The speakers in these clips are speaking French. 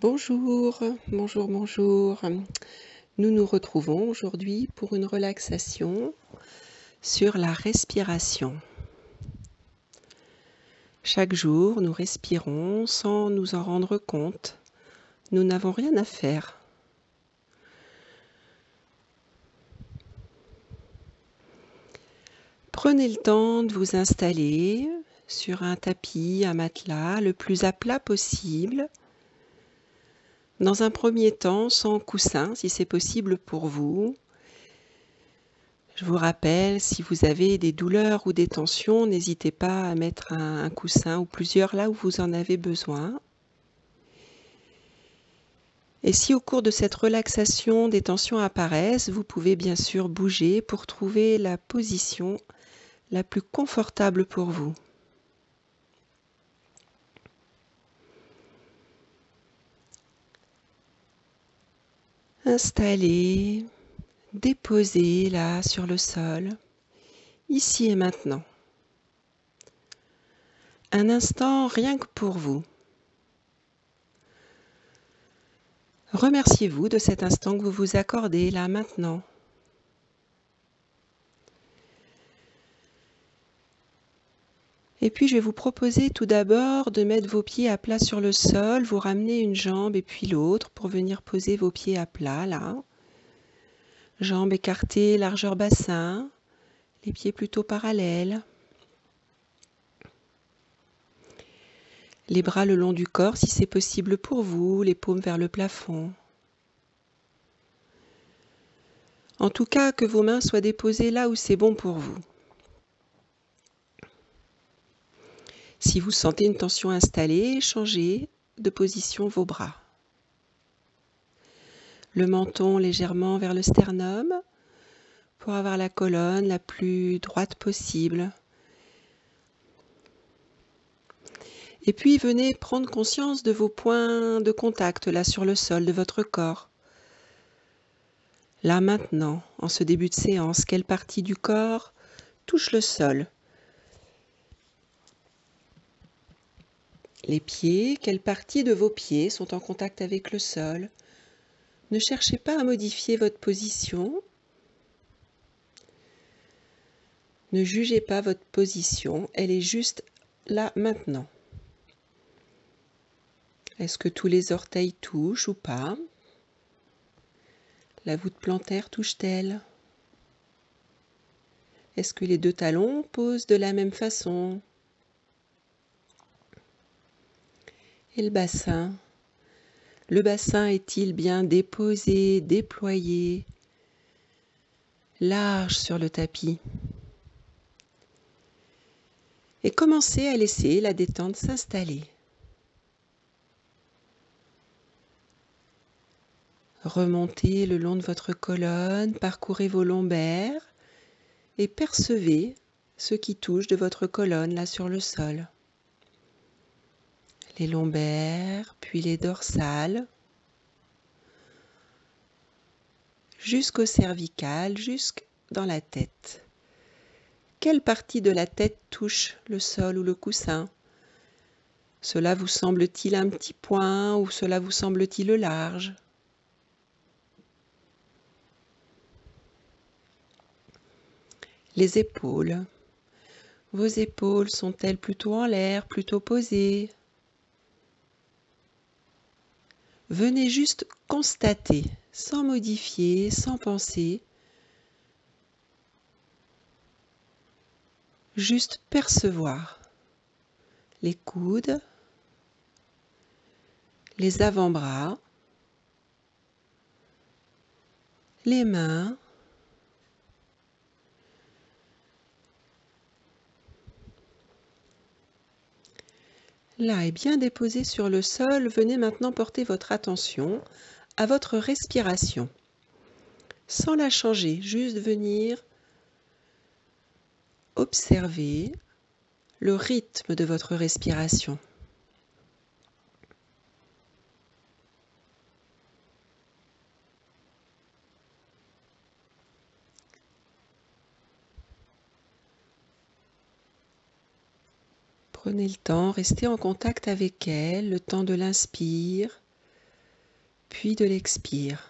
Bonjour, bonjour, bonjour. Nous nous retrouvons aujourd'hui pour une relaxation sur la respiration. Chaque jour, nous respirons sans nous en rendre compte. Nous n'avons rien à faire. Prenez le temps de vous installer sur un tapis, un matelas, le plus à plat possible. Dans un premier temps, sans coussin, si c'est possible pour vous. Je vous rappelle, si vous avez des douleurs ou des tensions, n'hésitez pas à mettre un coussin ou plusieurs là où vous en avez besoin. Et si au cours de cette relaxation des tensions apparaissent, vous pouvez bien sûr bouger pour trouver la position la plus confortable pour vous. Installez, déposez là sur le sol, ici et maintenant. Un instant rien que pour vous. Remerciez-vous de cet instant que vous vous accordez là maintenant. Et puis je vais vous proposer tout d'abord de mettre vos pieds à plat sur le sol, vous ramenez une jambe et puis l'autre pour venir poser vos pieds à plat là. Jambes écartées, largeur bassin, les pieds plutôt parallèles. Les bras le long du corps si c'est possible pour vous, les paumes vers le plafond. En tout cas, que vos mains soient déposées là où c'est bon pour vous. Si vous sentez une tension installée, changez de position vos bras. Le menton légèrement vers le sternum pour avoir la colonne la plus droite possible. Et puis venez prendre conscience de vos points de contact là sur le sol de votre corps. Là maintenant, en ce début de séance, quelle partie du corps touche le sol? Les pieds, quelle partie de vos pieds sont en contact avec le sol? Ne cherchez pas à modifier votre position. Ne jugez pas votre position, elle est juste là maintenant. Est-ce que tous les orteils touchent ou pas? La voûte plantaire touche-t-elle? Est-ce que les deux talons posent de la même façon? Et le bassin? Le bassin est-il bien déposé, déployé, large sur le tapis? Et commencez à laisser la détente s'installer. Remontez le long de votre colonne, parcourez vos lombaires et percevez ce qui touche de votre colonne là sur le sol. Les lombaires, puis les dorsales, jusqu'au cervical, jusque dans la tête. Quelle partie de la tête touche le sol ou le coussin? Cela vous semble-t-il un petit point ou cela vous semble-t-il large? Les épaules. Vos épaules sont-elles plutôt en l'air, plutôt posées? Venez juste constater, sans modifier, sans penser. Juste percevoir les coudes, les avant-bras, les mains, là est bien déposé sur le sol. Venez maintenant porter votre attention à votre respiration, sans la changer, juste venir observer le rythme de votre respiration. Prenez le temps, restez en contact avec elle, le temps de l'inspire, puis de l'expire.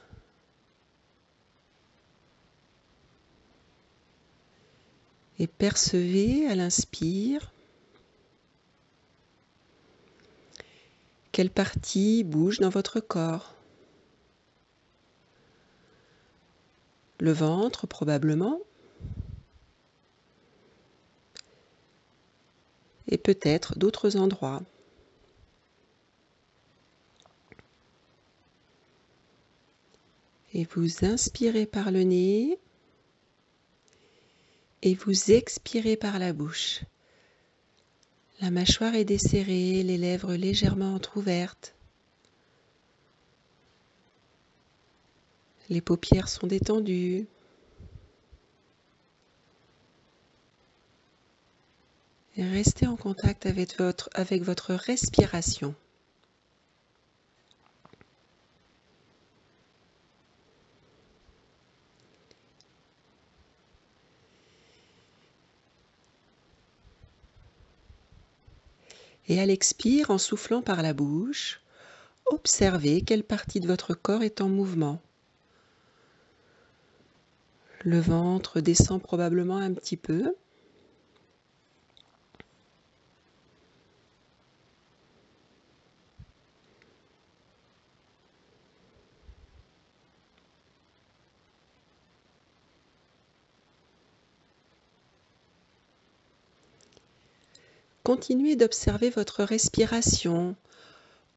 Et percevez à l'inspire quelle partie bouge dans votre corps. Le ventre probablement, et peut-être d'autres endroits. Et vous inspirez par le nez et vous expirez par la bouche. La mâchoire est desserrée, les lèvres légèrement entr'ouvertes. Les paupières sont détendues. Et restez en contact avec votre respiration. Et à l'expire, en soufflant par la bouche, observez quelle partie de votre corps est en mouvement. Le ventre descend probablement un petit peu. Continuez d'observer votre respiration.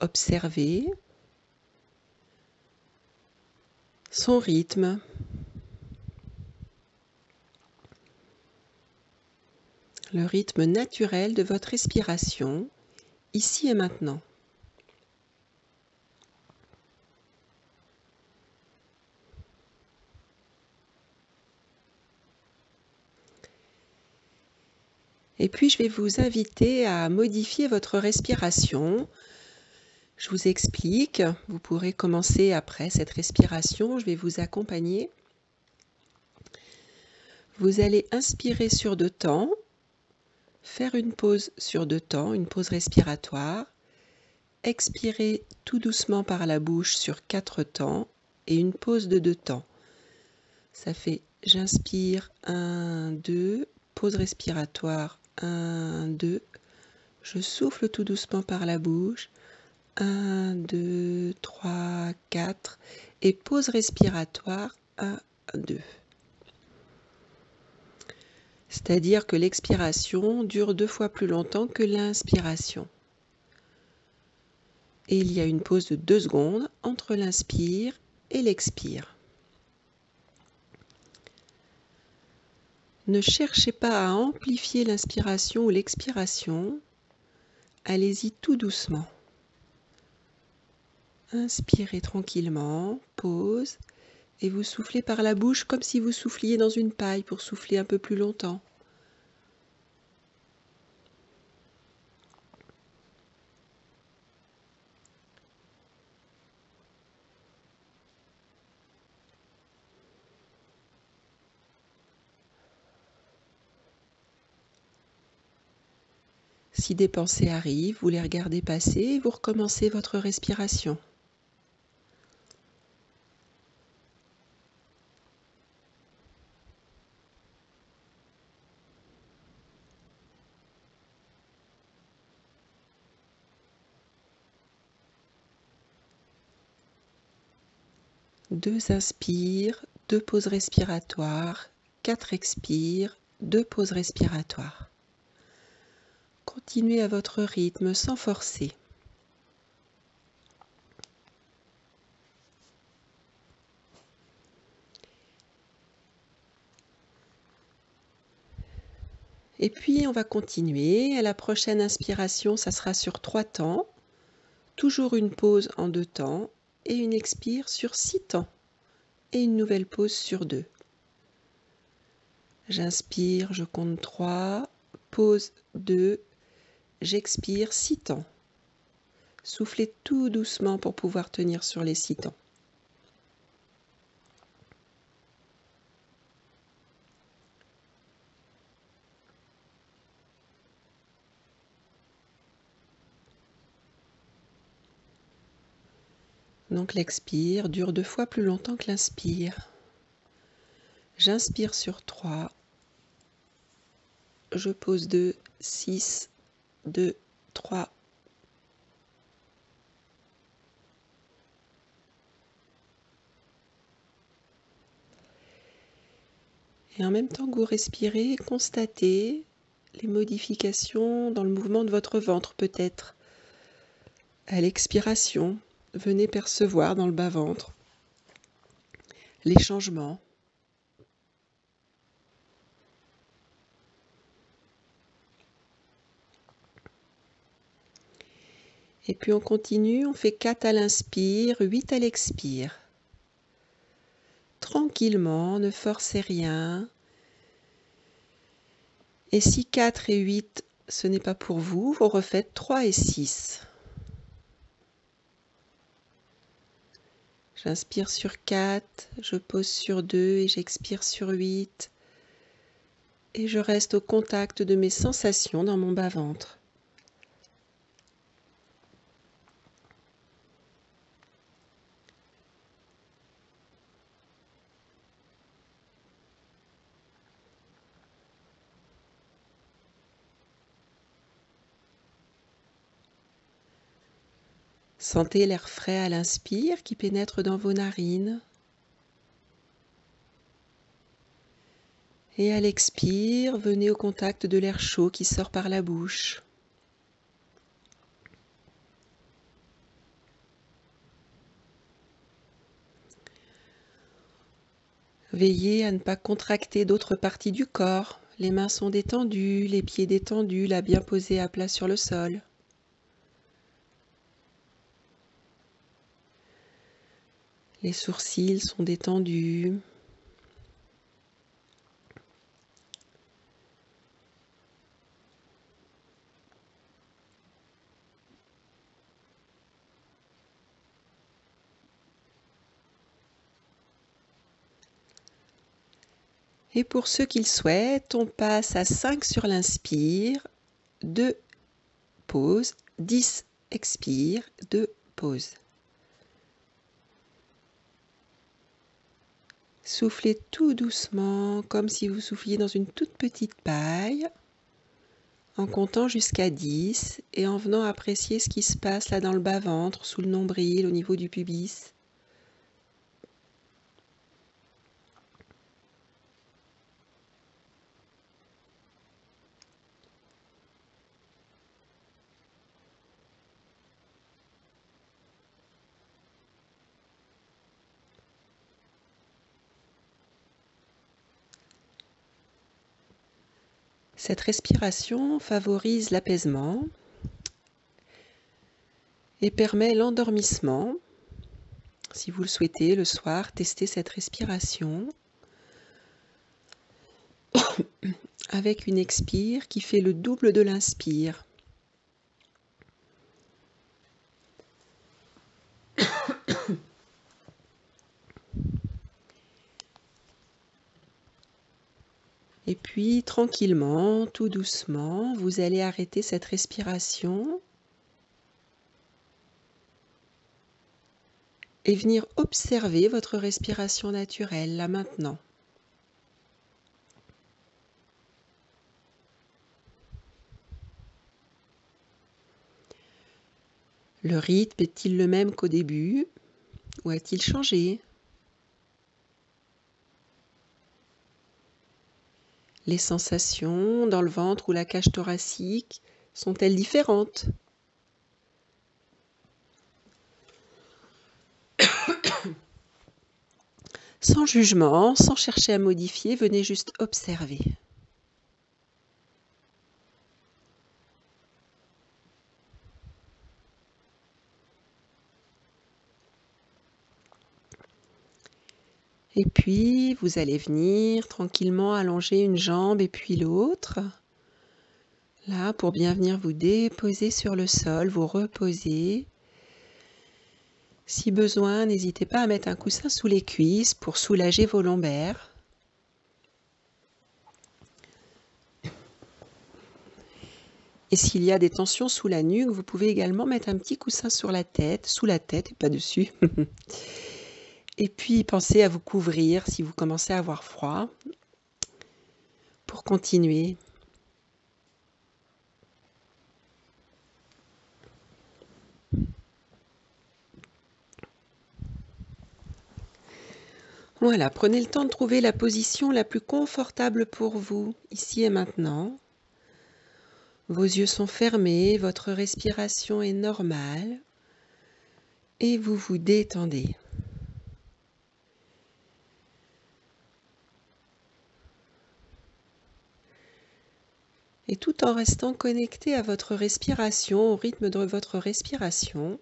Observez son rythme. Le rythme naturel de votre respiration, ici et maintenant. Et puis, je vais vous inviter à modifier votre respiration. Je vous explique. Vous pourrez commencer après cette respiration. Je vais vous accompagner. Vous allez inspirer sur 2 temps, faire une pause sur 2 temps, une pause respiratoire. Expirer tout doucement par la bouche sur 4 temps et une pause de 2 temps. Ça fait j'inspire 1, 2, pause respiratoire 1, 2. Je souffle tout doucement par la bouche 1, 2, 3, 4 et pause respiratoire 1, 2. C'est-à-dire que l'expiration dure 2 fois plus longtemps que l'inspiration. Et il y a une pause de 2 secondes entre l'inspire et l'expire. Ne cherchez pas à amplifier l'inspiration ou l'expiration. Allez-y tout doucement. Inspirez tranquillement, pause, et vous soufflez par la bouche comme si vous souffliez dans une paille pour souffler un peu plus longtemps. Si des pensées arrivent, vous les regardez passer et vous recommencez votre respiration. Deux inspires, 2 pauses respiratoires, 4 expires, 2 pauses respiratoires. Continuez à votre rythme sans forcer. Et puis on va continuer. À la prochaine inspiration, ça sera sur 3 temps. Toujours une pause en 2 temps et une expire sur 6 temps. Et une nouvelle pause sur 2. J'inspire, je compte 3, pause 2, j'expire 6 temps. Soufflez tout doucement pour pouvoir tenir sur les 6 temps. Donc l'expire dure 2 fois plus longtemps que l'inspire. J'inspire sur 3. Je pose 2, 6, 2, 3. Et en même temps que vous respirez, constatez les modifications dans le mouvement de votre ventre peut-être. À l'expiration, venez percevoir dans le bas-ventre les changements. Et puis on continue, on fait 4 à l'inspire, 8 à l'expire. Tranquillement, ne forcez rien. Et si 4 et 8, ce n'est pas pour vous, vous refaites 3 et 6. J'inspire sur 4, je pose sur 2 et j'expire sur 8. Et je reste au contact de mes sensations dans mon bas-ventre. Sentez l'air frais à l'inspire qui pénètre dans vos narines. Et à l'expire, venez au contact de l'air chaud qui sort par la bouche. Veillez à ne pas contracter d'autres parties du corps. Les mains sont détendues, les pieds détendus, la bien posée à plat sur le sol. Les sourcils sont détendus. Et pour ceux qui le souhaitent, on passe à 5 sur l'inspire, 2 pauses, 10 expire, 2 pauses. Soufflez tout doucement, comme si vous souffliez dans une toute petite paille, en comptant jusqu'à 10 et en venant apprécier ce qui se passe là dans le bas-ventre, sous le nombril, au niveau du pubis. Cette respiration favorise l'apaisement et permet l'endormissement. Si vous le souhaitez, le soir, testez cette respiration avec une expire qui fait le double de l'inspire. Et puis, tranquillement, tout doucement, vous allez arrêter cette respiration et venir observer votre respiration naturelle, là maintenant. Le rythme est-il le même qu'au début ou a-t-il changé? Les sensations dans le ventre ou la cage thoracique sont-elles différentes? Sans jugement, sans chercher à modifier, venez juste observer. Et puis, vous allez venir tranquillement allonger une jambe et puis l'autre. Là, pour bien venir vous déposer sur le sol, vous reposer. Si besoin, n'hésitez pas à mettre un coussin sous les cuisses pour soulager vos lombaires. Et s'il y a des tensions sous la nuque, vous pouvez également mettre un petit coussin sur la tête, sous la tête et pas dessus. Et puis pensez à vous couvrir si vous commencez à avoir froid pour continuer. Voilà, prenez le temps de trouver la position la plus confortable pour vous, ici et maintenant. Vos yeux sont fermés, votre respiration est normale et vous vous détendez. Et tout en restant connecté à votre respiration, au rythme de votre respiration,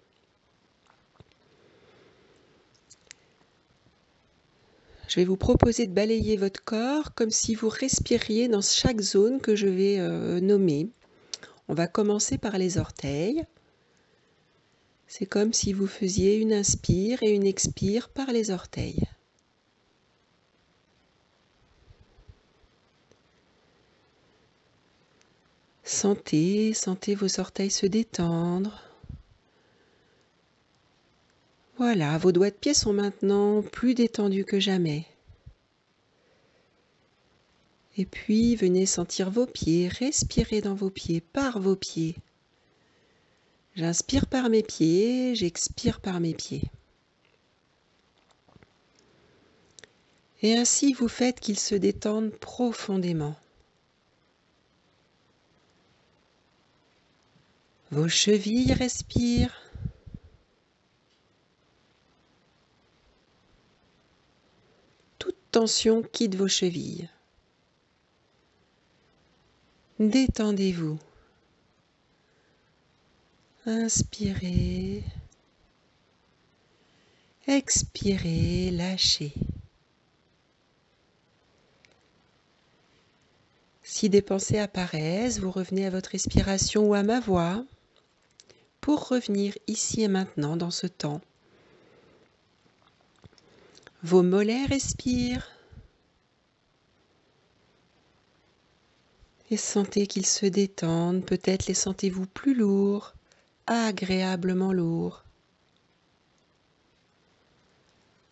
je vais vous proposer de balayer votre corps comme si vous respiriez dans chaque zone que je vais nommer. On va commencer par les orteils. C'est comme si vous faisiez une inspire et une expire par les orteils. Sentez vos orteils se détendre. Voilà, vos doigts de pied sont maintenant plus détendus que jamais. Et puis, venez sentir vos pieds, respirez dans vos pieds, par vos pieds. J'inspire par mes pieds, j'expire par mes pieds. Et ainsi, vous faites qu'ils se détendent profondément. Vos chevilles respirent. Toute tension quitte vos chevilles. Détendez-vous. Inspirez. Expirez, lâchez. Si des pensées apparaissent, vous revenez à votre respiration ou à ma voix pour revenir ici et maintenant dans ce temps. Vos mollets respirent et sentez qu'ils se détendent. Peut-être les sentez-vous plus lourds, agréablement lourds.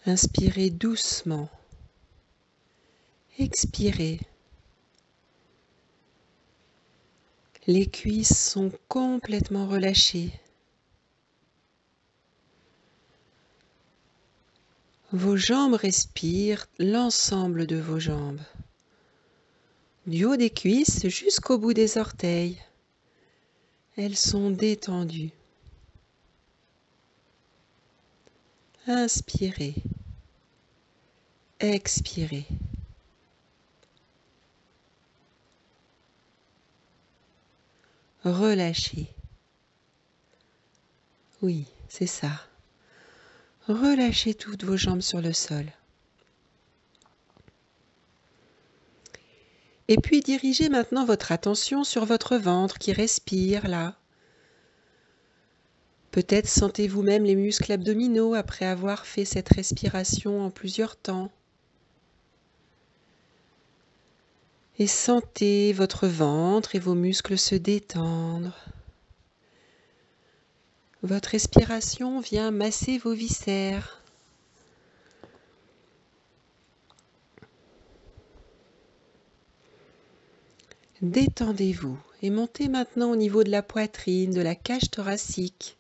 Inspirez doucement. Expirez. Les cuisses sont complètement relâchées. Vos jambes respirent, l'ensemble de vos jambes. Du haut des cuisses jusqu'au bout des orteils. Elles sont détendues. Inspirez. Expirez. Relâchez. Oui, c'est ça. Relâchez toutes vos jambes sur le sol. Et puis dirigez maintenant votre attention sur votre ventre qui respire là. Peut-être sentez-vous même les muscles abdominaux après avoir fait cette respiration en plusieurs temps. Et sentez votre ventre et vos muscles se détendre. Votre respiration vient masser vos viscères. Détendez-vous et montez maintenant au niveau de la poitrine, de la cage thoracique.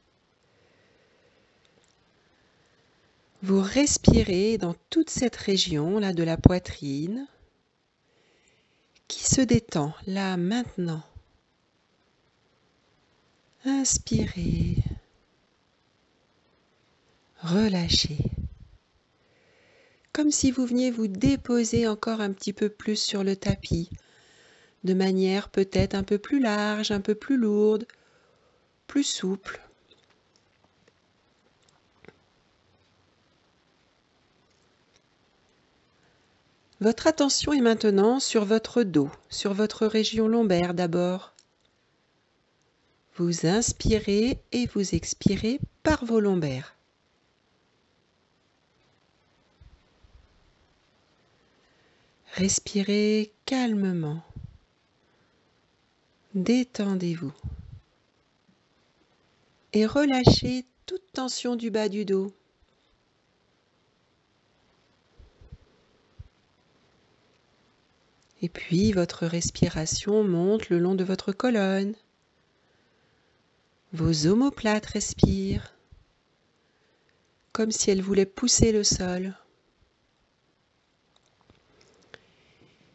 Vous respirez dans toute cette région là de la poitrine qui se détend là maintenant. Inspirez. Relâchez. Comme si vous veniez vous déposer encore un petit peu plus sur le tapis, de manière peut-être un peu plus large, un peu plus lourde, plus souple. Votre attention est maintenant sur votre dos, sur votre région lombaire d'abord. Vous inspirez et vous expirez par vos lombaires. Respirez calmement, Détendez-vous. Et relâchez toute tension du bas du dos. Et puis votre respiration monte le long de votre colonne. Vos omoplates respirent, comme si elles voulaient pousser le sol.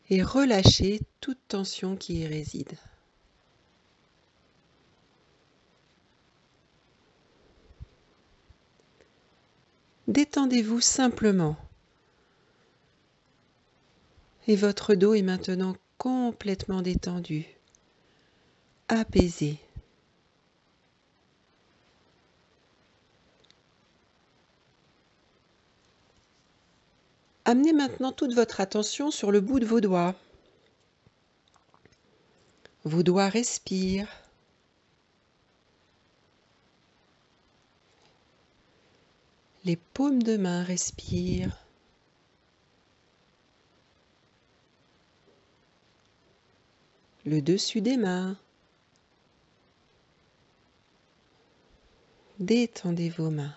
Et relâchez toute tension qui y réside. Détendez-vous simplement. Et votre dos est maintenant complètement détendu, apaisé. Amenez maintenant toute votre attention sur le bout de vos doigts. Vos doigts respirent. Les paumes de main respirent. Le dessus des mains. Détendez vos mains.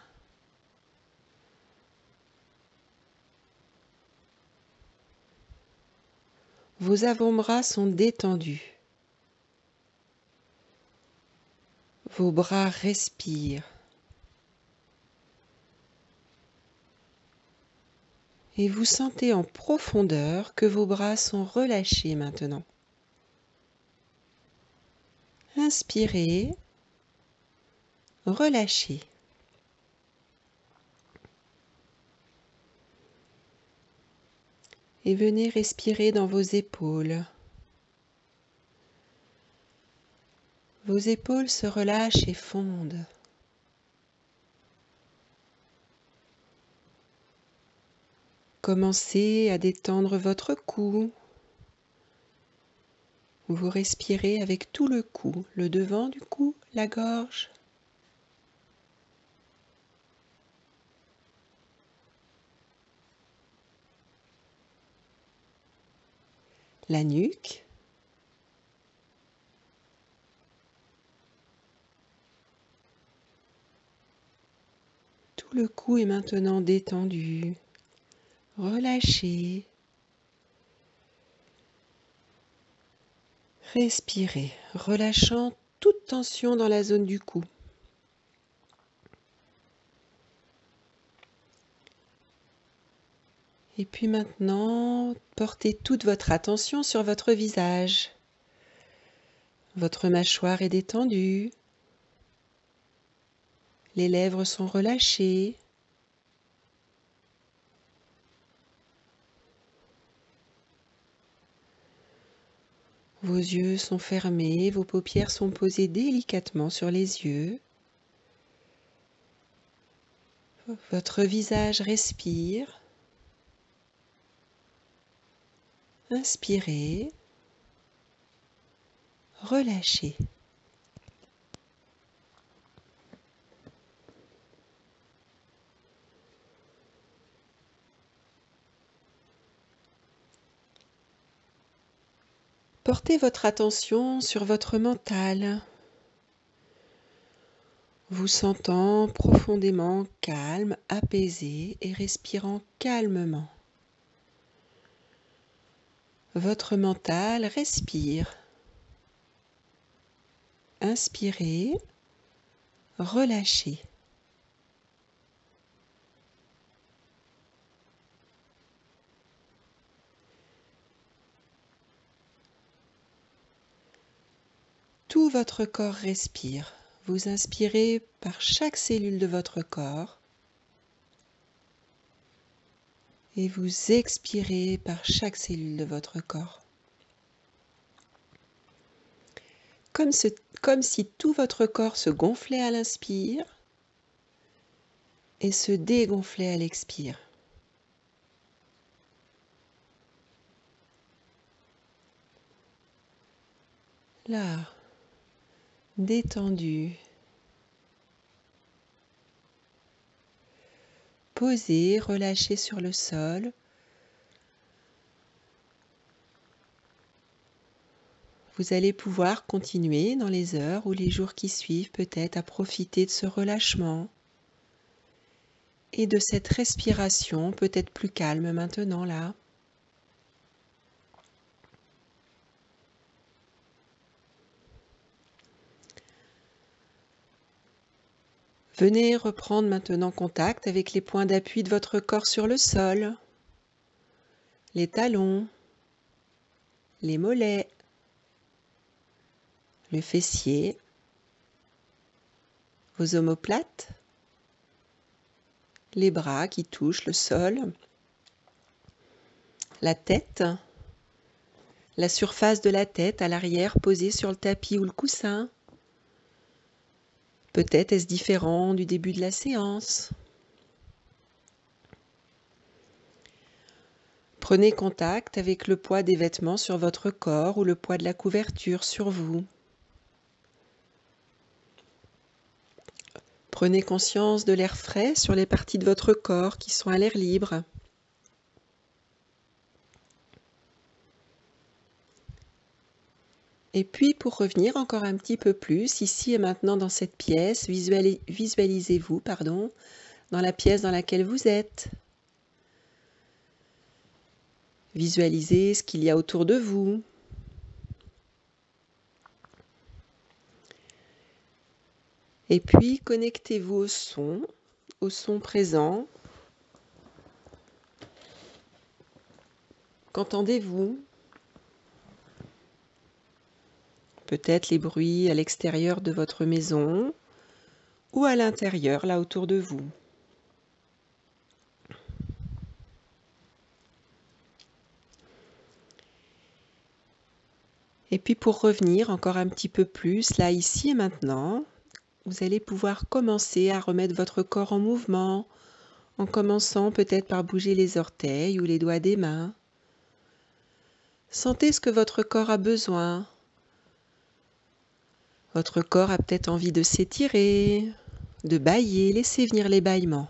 Vos avant-bras sont détendus. Vos bras respirent. Et vous sentez en profondeur que vos bras sont relâchés maintenant. Inspirez, relâchez. Et venez respirer dans vos épaules. Vos épaules se relâchent et fondent. Commencez à détendre votre cou. Vous respirez avec tout le cou, le devant du cou, la gorge. La nuque. Tout le cou est maintenant détendu, relâché. Respirez, relâchant toute tension dans la zone du cou. Et puis maintenant, portez toute votre attention sur votre visage. Votre mâchoire est détendue. Les lèvres sont relâchées. Vos yeux sont fermés, vos paupières sont posées délicatement sur les yeux. Votre visage respire. Inspirez. Relâchez. Portez votre attention sur votre mental, vous sentant profondément calme, apaisé et respirant calmement. Votre mental respire. Inspirez, relâchez. Tout votre corps respire. Vous inspirez par chaque cellule de votre corps et vous expirez par chaque cellule de votre corps. Comme si tout votre corps se gonflait à l'inspire et se dégonflait à l'expire. Là, détendu. Posez, relâchez sur le sol. Vous allez pouvoir continuer dans les heures ou les jours qui suivent peut-être à profiter de ce relâchement et de cette respiration peut-être plus calme maintenant là. Venez reprendre maintenant contact avec les points d'appui de votre corps sur le sol, les talons, les mollets, le fessier, vos omoplates, les bras qui touchent le sol, la tête, la surface de la tête à l'arrière posée sur le tapis ou le coussin. Peut-être est-ce différent du début de la séance. Prenez contact avec le poids des vêtements sur votre corps ou le poids de la couverture sur vous. Prenez conscience de l'air frais sur les parties de votre corps qui sont à l'air libre. Et puis pour revenir encore un petit peu plus, ici et maintenant dans cette pièce, visualisez-vous dans la pièce dans laquelle vous êtes. Visualisez ce qu'il y a autour de vous. Et puis connectez-vous au son présent. Qu'entendez-vous? Peut-être les bruits à l'extérieur de votre maison ou à l'intérieur, là autour de vous. Et puis pour revenir encore un petit peu plus, là, ici et maintenant, vous allez pouvoir commencer à remettre votre corps en mouvement, en commençant peut-être par bouger les orteils ou les doigts des mains. Sentez ce que votre corps a besoin. Votre corps a peut-être envie de s'étirer, de bâiller, laissez venir les bâillements.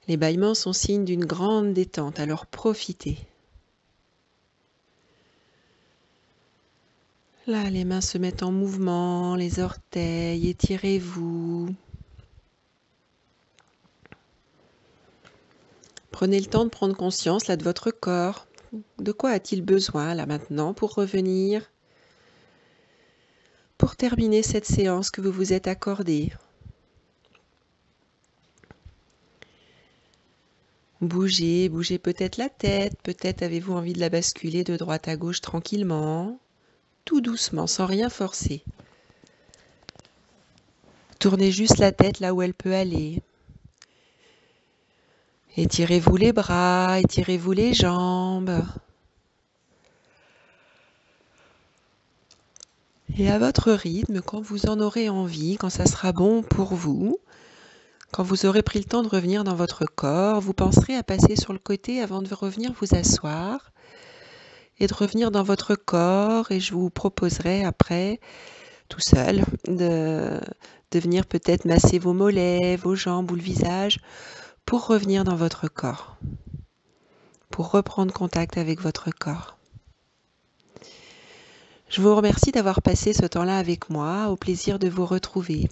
Les bâillements sont signes d'une grande détente, alors profitez. Là, les mains se mettent en mouvement, les orteils, étirez-vous. Prenez le temps de prendre conscience là de votre corps. De quoi a-t-il besoin là maintenant pour revenir, pour terminer cette séance que vous vous êtes accordée? Bougez peut-être la tête, peut-être avez-vous envie de la basculer de droite à gauche tranquillement, tout doucement, sans rien forcer. Tournez juste la tête là où elle peut aller. Étirez-vous les bras, étirez-vous les jambes. Et à votre rythme, quand vous en aurez envie, quand ça sera bon pour vous, quand vous aurez pris le temps de revenir dans votre corps, vous penserez à passer sur le côté avant de revenir vous asseoir et de revenir dans votre corps, et je vous proposerai après, tout seul, de venir peut-être masser vos mollets, vos jambes ou le visage pour revenir dans votre corps, pour reprendre contact avec votre corps. Je vous remercie d'avoir passé ce temps-là avec moi, au plaisir de vous retrouver.